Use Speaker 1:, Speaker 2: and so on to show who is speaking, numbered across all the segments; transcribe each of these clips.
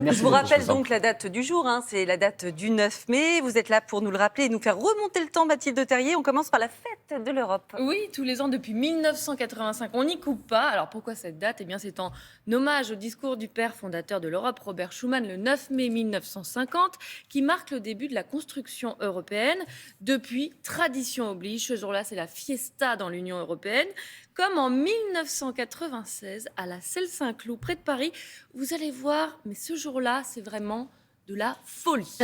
Speaker 1: Merci
Speaker 2: Je vous
Speaker 1: beaucoup,
Speaker 2: rappelle
Speaker 1: Suzanne.
Speaker 2: donc la date du jour, c'est la date du 9 mai. Vous êtes là pour nous le rappeler et nous faire remonter le temps, Mathilde Terrier. On commence par la fête de l'Europe.
Speaker 3: Oui, tous les ans depuis 1985. On n'y coupe pas. Alors pourquoi cette date ? Eh bien, c'est en hommage au discours du père fondateur de l'Europe, Robert Schuman, le 9 mai 1950, qui marque le début de la construction européenne. Depuis, tradition oblige, ce jour-là, c'est la fiesta dans l'Union européenne. Comme en 1996, à la Celle-Saint-Cloud, près de Paris, vous allez voir, mais ce jour-là, c'est vraiment de la folie.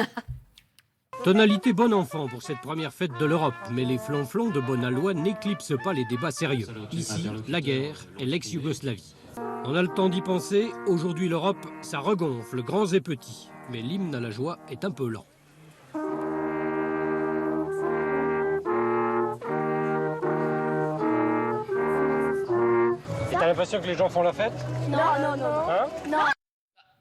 Speaker 4: Tonalité bon enfant pour cette première fête de l'Europe, mais les flonflons de Bonalois n'éclipsent pas les débats sérieux. Ici, la guerre et l'ex-Yougoslavie. On a le temps d'y penser, aujourd'hui l'Europe, ça regonfle, grands et petits. Mais l'hymne à la joie est un peu lent. Et t'as l'impression que les gens font la fête ?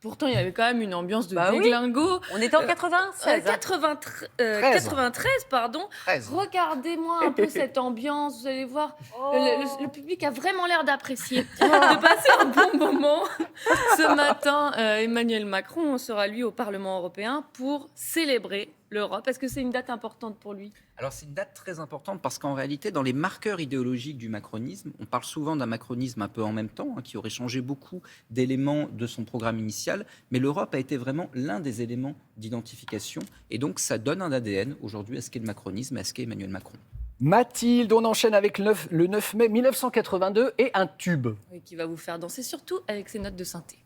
Speaker 3: Pourtant, il y avait quand même une ambiance de
Speaker 2: Oui.
Speaker 3: déglingo.
Speaker 2: On était en 96.
Speaker 3: 93, pardon.
Speaker 1: 13.
Speaker 3: Regardez-moi un peu cette ambiance, vous allez voir,
Speaker 2: Oh.
Speaker 3: le public a vraiment l'air d'apprécier, de passer un bon moment. Ce matin, Emmanuel Macron sera, lui, au Parlement européen pour célébrer l'Europe. Est-ce que c'est une date importante pour lui ?
Speaker 5: Alors c'est une date très importante parce qu'en réalité, dans les marqueurs idéologiques du macronisme, on parle souvent d'un macronisme un peu en même temps, qui aurait changé beaucoup d'éléments de son programme initial, mais l'Europe a été vraiment l'un des éléments d'identification, et donc ça donne un ADN aujourd'hui à ce qu'est le macronisme et à ce qu'est Emmanuel Macron.
Speaker 1: Mathilde, on enchaîne avec le 9 mai 1982 et un tube.
Speaker 3: Oui, qui va vous faire danser, surtout avec ses notes de synthé.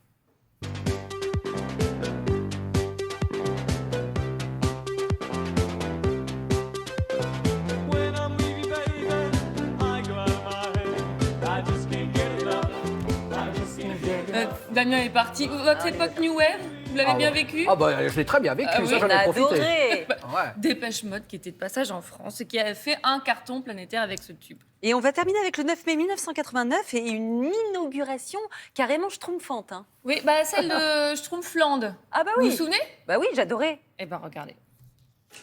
Speaker 3: Damien est parti. Votre époque New Wave, vous l'avez bien vécu ?
Speaker 1: Ah bah je l'ai très bien vécu,
Speaker 3: Ah oui,
Speaker 1: ça j'en
Speaker 2: On a
Speaker 1: ai profité.
Speaker 2: adoré.
Speaker 1: Ouais.
Speaker 3: Dépêche Mode qui était de passage en France et qui a fait un carton planétaire avec ce tube.
Speaker 2: Et on va terminer avec le 9 mai 1989 et une inauguration carrément schtroumpfante.
Speaker 3: Oui, celle de Schtroumpfland.
Speaker 2: Ah bah
Speaker 3: Vous
Speaker 2: oui.
Speaker 3: vous souvenez ?
Speaker 2: Bah oui, j'adorais.
Speaker 3: Eh bien, regardez.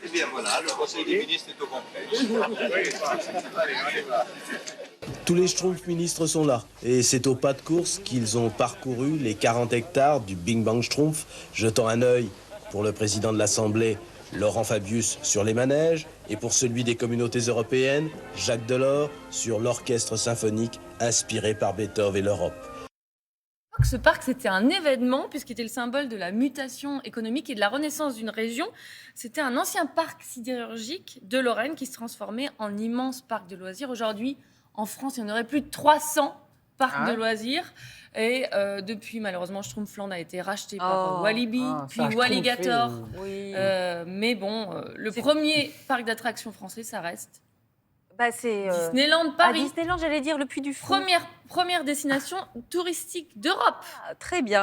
Speaker 6: Eh bien voilà, le Conseil des ministres est au complet.
Speaker 7: Tous les Schtroumpfs ministres sont là. Et c'est au pas de course qu'ils ont parcouru les 40 hectares du Bing Bang Schtroumpf, jetant un œil pour le président de l'Assemblée, Laurent Fabius, sur les manèges, et pour celui des communautés européennes, Jacques Delors, sur l'orchestre symphonique inspiré par Beethoven et l'Europe.
Speaker 3: Ce parc, c'était un événement puisqu'il était le symbole de la mutation économique et de la renaissance d'une région. C'était un ancien parc sidérurgique de Lorraine qui se transformait en immense parc de loisirs. Aujourd'hui, en France, il y en aurait plus de 300 parcs de loisirs. Et depuis, malheureusement, Schtroumpfland a été racheté par Walibi, puis
Speaker 1: ça a
Speaker 3: Walligator.
Speaker 1: schtroumpfé.
Speaker 2: Oui.
Speaker 3: Mais bon, le premier parc d'attractions français, ça reste
Speaker 2: C'est
Speaker 3: Disneyland
Speaker 2: à
Speaker 3: Paris.
Speaker 2: Disneyland, j'allais dire le Puy du Fou.
Speaker 3: Première destination touristique d'Europe.
Speaker 2: Très bien.